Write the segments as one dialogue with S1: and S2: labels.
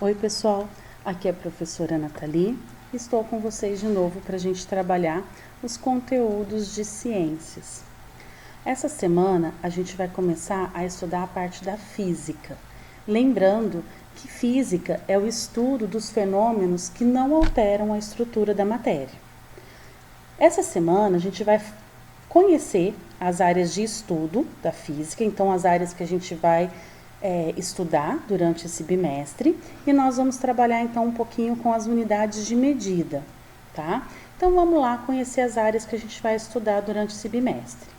S1: Oi pessoal, aqui é a professora Nathalie. Estou com vocês de novo para a gente trabalhar os conteúdos de ciências. Essa semana a gente vai começar a estudar a parte da física. Lembrando que física é o estudo dos fenômenos que não alteram a estrutura da matéria. Essa semana a gente vai conhecer as áreas de estudo da física, então as áreas que a gente vai estudar durante esse bimestre, e nós vamos trabalhar então um pouquinho com as unidades de medida, tá? Então vamos lá conhecer as áreas que a gente vai estudar durante esse bimestre.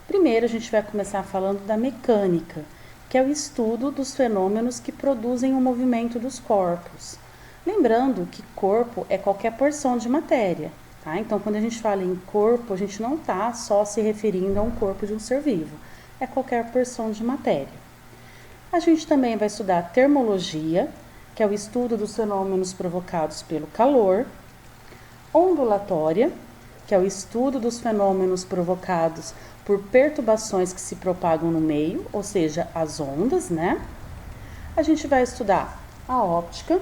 S1: Primeiro a gente vai começar falando da mecânica, que é o estudo dos fenômenos que produzem o movimento dos corpos. Lembrando que corpo é qualquer porção de matéria, tá? Então quando a gente fala em corpo, a gente não está só se referindo a um corpo de um ser vivo, é qualquer porção de matéria. A gente também vai estudar termologia, que é o estudo dos fenômenos provocados pelo calor, ondulatória, que é o estudo dos fenômenos provocados por perturbações que se propagam no meio, ou seja, as ondas, né? A gente vai estudar a óptica,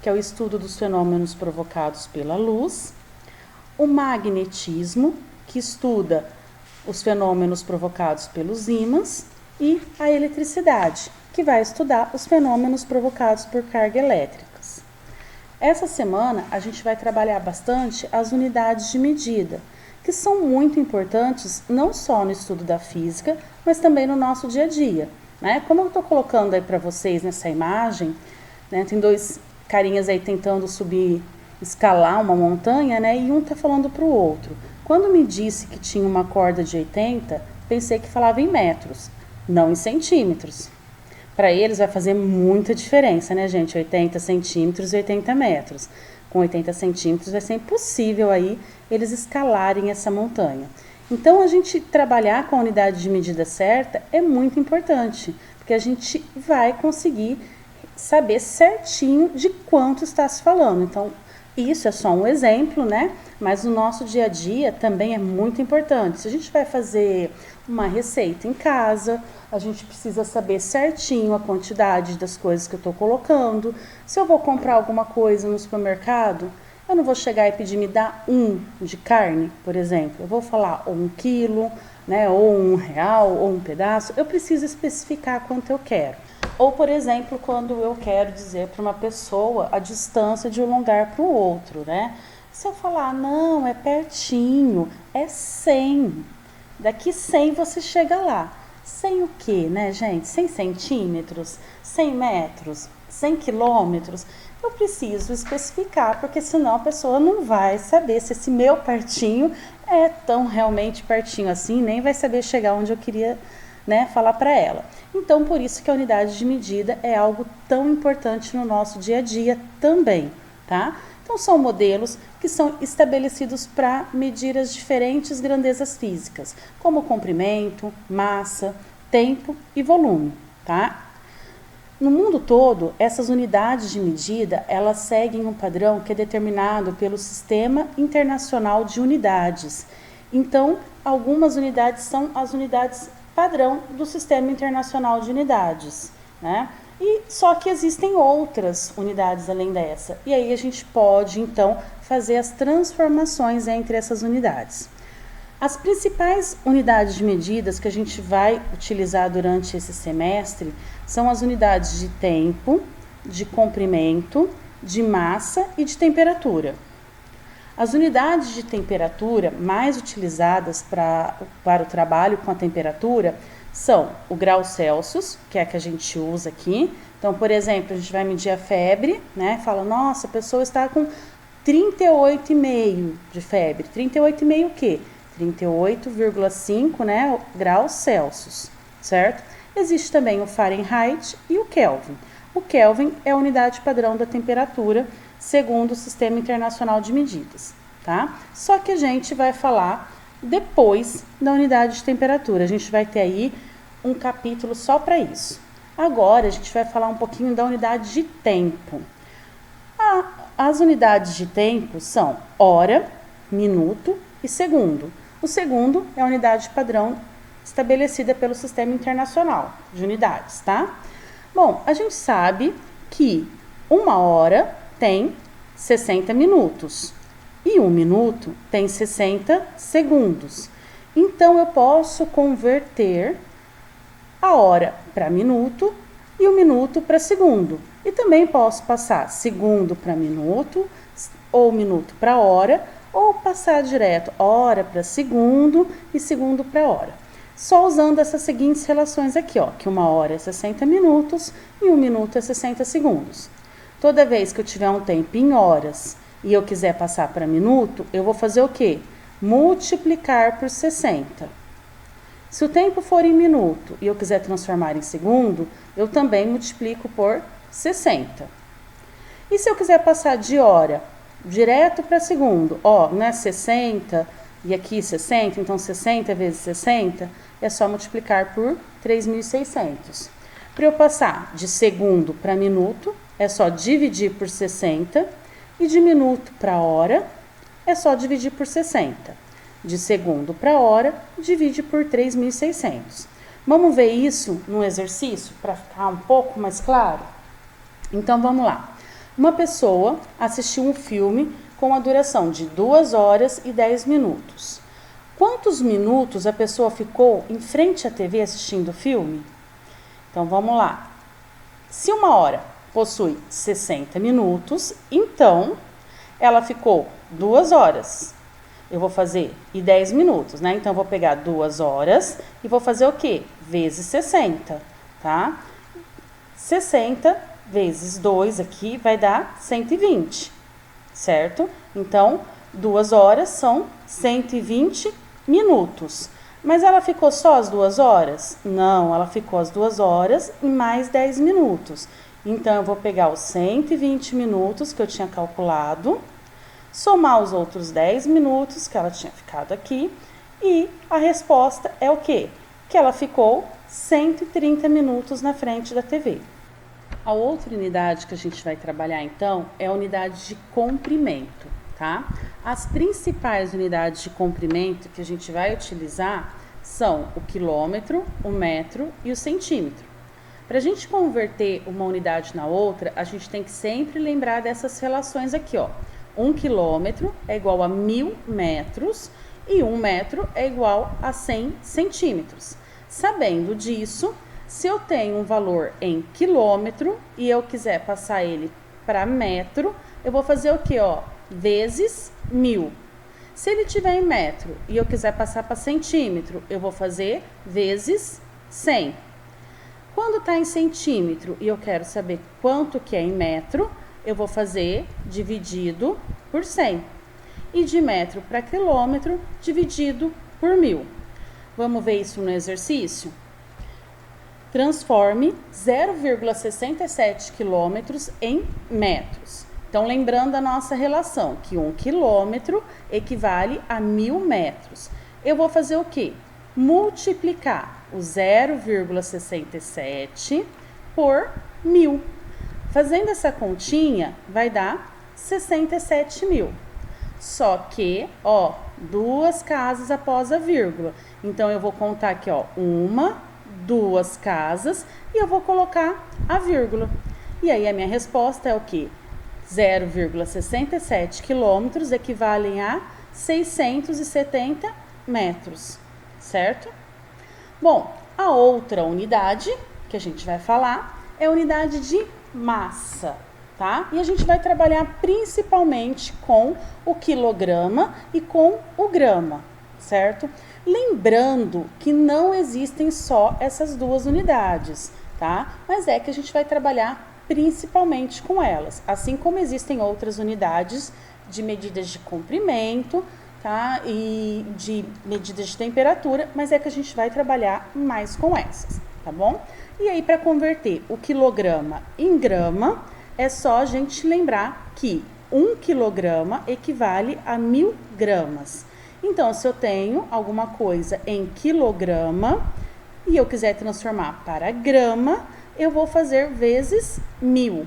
S1: que é o estudo dos fenômenos provocados pela luz, o magnetismo, que estuda os fenômenos provocados pelos ímãs, e a eletricidade, que vai estudar os fenômenos provocados por cargas elétricas. Essa semana a gente vai trabalhar bastante as unidades de medida, que são muito importantes não só no estudo da física, mas também no nosso dia a dia, né? Como eu estou colocando aí para vocês nessa imagem, né, tem dois carinhas aí tentando subir, escalar uma montanha, né, e um está falando para o outro. Quando me disse que tinha uma corda de 80, pensei que falava em metros, não em centímetros. Para eles vai fazer muita diferença, né, gente? 80 centímetros e 80 metros. Com 80 centímetros vai ser impossível aí eles escalarem essa montanha. Então, a gente trabalhar com a unidade de medida certa é muito importante, porque a gente vai conseguir saber certinho de quanto está se falando. Então, isso é só um exemplo, né? Mas no nosso dia a dia também é muito importante. Se a gente vai fazer uma receita em casa, a gente precisa saber certinho a quantidade das coisas que eu estou colocando. Se eu vou comprar alguma coisa no supermercado, eu não vou chegar e pedir me dá de carne, por exemplo. Eu vou falar ou 1 quilo, né? Ou R$ 1, ou um pedaço. Eu preciso especificar quanto eu quero. Ou, por exemplo, quando eu quero dizer para uma pessoa a distância de um lugar para o outro, né? Se eu falar, não, é pertinho, é 100. Daqui 100 você chega lá. 100 o quê, né, gente? 100 centímetros, 100 metros, 100 quilômetros. Eu preciso especificar, porque senão a pessoa não vai saber se esse meu pertinho é tão realmente pertinho assim, nem vai saber chegar onde eu queria, né, falar para ela. Então, por isso que a unidade de medida é algo tão importante no nosso dia a dia também, tá? Então, são modelos que são estabelecidos para medir as diferentes grandezas físicas, como comprimento, massa, tempo e volume, tá? No mundo todo, essas unidades de medida, elas seguem um padrão que é determinado pelo Sistema Internacional de Unidades. Então, algumas unidades são as unidades padrão do Sistema Internacional de Unidades, né? E só que existem outras unidades além dessa. E aí a gente pode, então, fazer as transformações entre essas unidades. As principais unidades de medidas que a gente vai utilizar durante esse semestre são as unidades de tempo, de comprimento, de massa e de temperatura. As unidades de temperatura mais utilizadas para o trabalho com a temperatura são o grau Celsius, que é a que a gente usa aqui. Então, por exemplo, a gente vai medir a febre, né? Fala, nossa, a pessoa está com 38,5 de febre. 38,5 o quê? 38,5, né, graus Celsius, certo? Existe também o Fahrenheit e o Kelvin. O Kelvin é a unidade padrão da temperatura, segundo o Sistema Internacional de Medidas, tá? Só que a gente vai falar depois da unidade de temperatura. A gente vai ter aí um capítulo só para isso. Agora a gente vai falar um pouquinho da unidade de tempo. As unidades de tempo são hora, minuto e segundo. O segundo é a unidade padrão estabelecida pelo Sistema Internacional de Unidades, tá? Bom, a gente sabe que 1 hora tem 60 minutos e 1 minuto tem 60 segundos. Então, eu posso converter a hora para minuto e o minuto para segundo. E também posso passar segundo para minuto, ou minuto para hora, ou passar direto hora para segundo e segundo para hora. Só usando essas seguintes relações aqui, ó, que 1 hora é 60 minutos e 1 minuto é 60 segundos. Toda vez que eu tiver um tempo em horas e eu quiser passar para minuto, eu vou fazer o quê? Multiplicar por 60. Se o tempo for em minuto e eu quiser transformar em segundo, eu também multiplico por 60. E se eu quiser passar de hora direto para segundo, ó, não é 60 e aqui 60, então 60 vezes 60 é só multiplicar por 3.600. Para eu passar de segundo para minuto, é só dividir por 60, e de minuto para hora, é só dividir por 60. De segundo para hora, divide por 3.600. Vamos ver isso no exercício para ficar um pouco mais claro? Então, vamos lá. Uma pessoa assistiu um filme com a duração de 2 horas e 10 minutos. Quantos minutos a pessoa ficou em frente à TV assistindo o filme? Então, vamos lá. Se 1 hora possui 60 minutos, então ela ficou 2 horas. Eu vou fazer e 10 minutos, né? Então, eu vou pegar 2 horas e vou fazer o quê? Vezes 60, tá? 60 vezes 2 aqui vai dar 120, certo? Então, 2 horas são 120 minutos. Mas ela ficou só as 2 horas? Não, ela ficou as 2 horas e mais 10 minutos. Então, eu vou pegar os 120 minutos que eu tinha calculado, somar os outros 10 minutos que ela tinha ficado aqui, e a resposta é o quê? Que ela ficou 130 minutos na frente da TV. A outra unidade que a gente vai trabalhar, então, é a unidade de comprimento, tá? As principais unidades de comprimento que a gente vai utilizar são o quilômetro, o metro e o centímetro. Para a gente converter uma unidade na outra, a gente tem que sempre lembrar dessas relações aqui, ó. 1 quilômetro é igual a 1.000 metros e 1 metro é igual a 100 centímetros. Sabendo disso, se eu tenho um valor em quilômetro e eu quiser passar ele para metro, eu vou fazer o quê, ó? Vezes 1.000. Se ele tiver em metro e eu quiser passar para centímetro, eu vou fazer vezes 100. Quando está em centímetro e eu quero saber quanto que é em metro, eu vou fazer dividido por 100. E de metro para quilômetro, dividido por 1.000. Vamos ver isso no exercício? Transforme 0,67 quilômetros em metros. Então, lembrando a nossa relação, que 1 quilômetro equivale a 1.000 metros. Eu vou fazer o quê? Multiplicar o 0,67 por 1.000. Fazendo essa continha, vai dar 67.000. Só que, ó, 2 casas após a vírgula. Então, eu vou contar aqui, ó, 1, 2 casas e eu vou colocar a vírgula. E aí, a minha resposta é o quê? 0,67 quilômetros equivalem a 670 metros, certo? Bom, a outra unidade que a gente vai falar é a unidade de massa, tá? E a gente vai trabalhar principalmente com o quilograma e com o grama, certo? Lembrando que não existem só essas duas unidades, tá? Mas é que a gente vai trabalhar principalmente com elas, assim como existem outras unidades de medidas de comprimento, tá? E de medidas de temperatura, mas é que a gente vai trabalhar mais com essas, tá bom? E aí, para converter o quilograma em grama, é só a gente lembrar que 1 quilograma equivale a 1.000 gramas. Então, se eu tenho alguma coisa em quilograma e eu quiser transformar para grama, eu vou fazer vezes 1.000.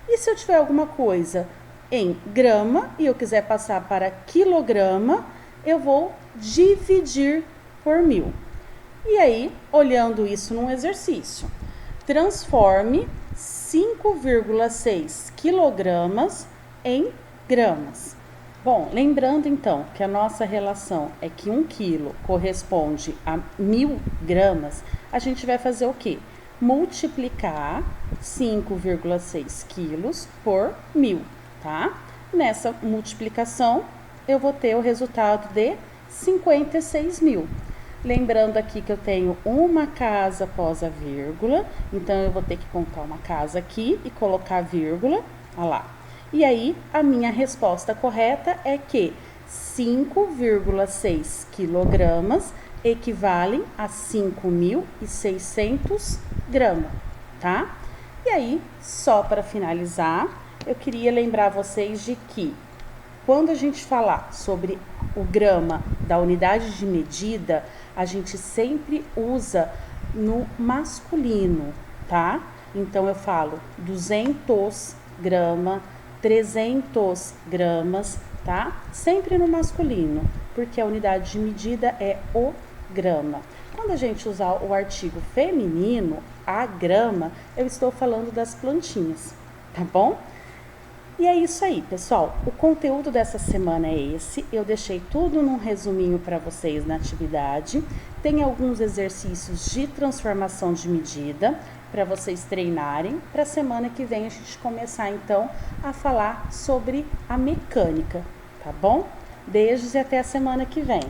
S1: E se eu tiver alguma coisa em grama e eu quiser passar para quilograma, eu vou dividir por 1.000. E aí, olhando isso num exercício, transforme 5,6 quilogramas em gramas. Bom, lembrando então que a nossa relação é que 1 quilo corresponde a 1.000 gramas, a gente vai fazer o quê? Multiplicar 5,6 quilos por 1.000, tá? Nessa multiplicação, eu vou ter o resultado de 56.000. Lembrando aqui que eu tenho uma casa após a vírgula, então eu vou ter que contar uma casa aqui e colocar vírgula, olha lá. E aí, a minha resposta correta é que 5,6 quilogramas equivalem a 5.600 gramas, tá? E aí, só para finalizar, eu queria lembrar vocês de que quando a gente falar sobre o grama da unidade de medida, a gente sempre usa no masculino, tá? Então, eu falo 200 gramas, 300 gramas, tá? Sempre no masculino, porque a unidade de medida é o grama. Quando a gente usar o artigo feminino, a grama, eu estou falando das plantinhas, tá bom? E é isso aí, pessoal. O conteúdo dessa semana é esse. Eu deixei tudo num resuminho para vocês na atividade. Tem alguns exercícios de transformação de medida para vocês treinarem. Para a semana que vem a gente começar então a falar sobre a mecânica, tá bom? Beijos e até a semana que vem.